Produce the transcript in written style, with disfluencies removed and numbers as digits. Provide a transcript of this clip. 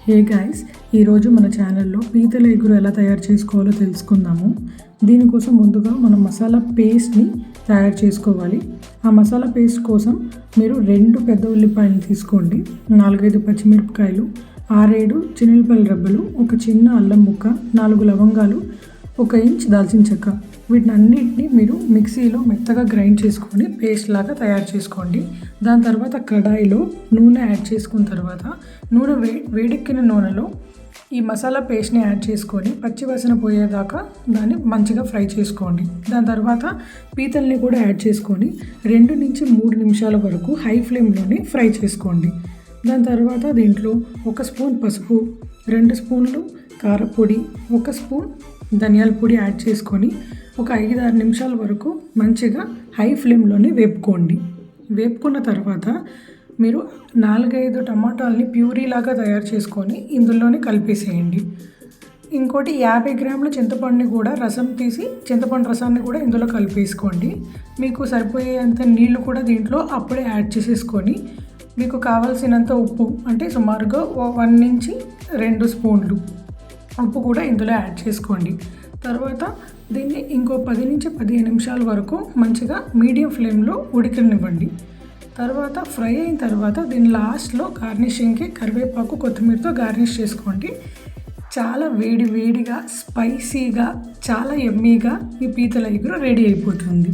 Hey guys, ఈరోజు మన ఛానల్లో పీతల ఎగురు ఎలా తయారు చేసుకోవాలో తెలుసుకుందాము. దీనికోసం ముందుగా మనం మసాలా పేస్ట్ని తయారు చేసుకోవాలి. ఆ మసాలా పేస్ట్ కోసం మీరు 2 పెద్ద ఉల్లిపాయలు తీసుకోండి, 4-5 పచ్చిమిరపకాయలు, 6-7 చిన్నులపల్లి రెబ్బలు, ఒక చిన్న అల్లం ముక్క, 4 లవంగాలు, 1 ఇంచ్ దాల్చిన చెక్క. వీటినన్నిటిని మీరు మిక్సీలో మెత్తగా గ్రైండ్ చేసుకొని పేస్ట్ లాగా తయారు చేసుకోండి. దాని తర్వాత కడాయిలో నూనె యాడ్ చేసుకున్న తర్వాత నూనె వేడెక్కిన నూనెలో ఈ మసాలా పేస్ట్ని యాడ్ చేసుకొని పచ్చివాసన పోయేదాకా దాన్ని మంచిగా ఫ్రై చేసుకోండి. దాని తర్వాత పీతల్ని కూడా యాడ్ చేసుకొని 2 నుంచి 3 నిమిషాల వరకు హై ఫ్లేమ్లోనే ఫ్రై చేసుకోండి. దాని తర్వాత దీంట్లో 1 స్పూన్ పసుపు, 2 స్పూన్లు కారపొడి, 1 స్పూన్ ధనియాల పొడి యాడ్ చేసుకొని ఒక 5-6 నిమిషాల వరకు మంచిగా హై ఫ్లేమ్లోనే వేపుకోండి. వేపుకున్న తర్వాత మీరు 4-5 టమాటాలని ప్యూరీ లాగా తయారు చేసుకొని ఇందులోనే కలిపేసేయండి. ఇంకోటి 50 గ్రాముల చింతపండుని కూడా రసం తీసి చింతపండు రసాన్ని కూడా ఇందులో కలిపేసుకోండి. మీకు సరిపోయేంత నీళ్లు కూడా దీంట్లో అప్పుడే యాడ్ చేసేసుకొని మీకు కావాల్సినంత ఉప్పు అంటే సుమారుగా 1 నుంచి 2 స్పూన్లు ఉప్పు కూడా ఇందులో యాడ్ చేసుకోండి. తర్వాత దీన్ని ఇంకో 10 నుంచి 15 నిమిషాల వరకు మంచిగా మీడియం ఫ్లేమ్లో ఉడకనివ్వండి. తర్వాత ఫ్రై అయిన తర్వాత దీని లాస్ట్లో గార్నిషింగ్కి కరివేపాకు, కొత్తిమీరతో గార్నిష్ చేసుకోండి. చాలా వేడిగా స్పైసీగా చాలా యమ్మీగా ఈ పీతల ఎగురు రెడీ అయిపోతుంది.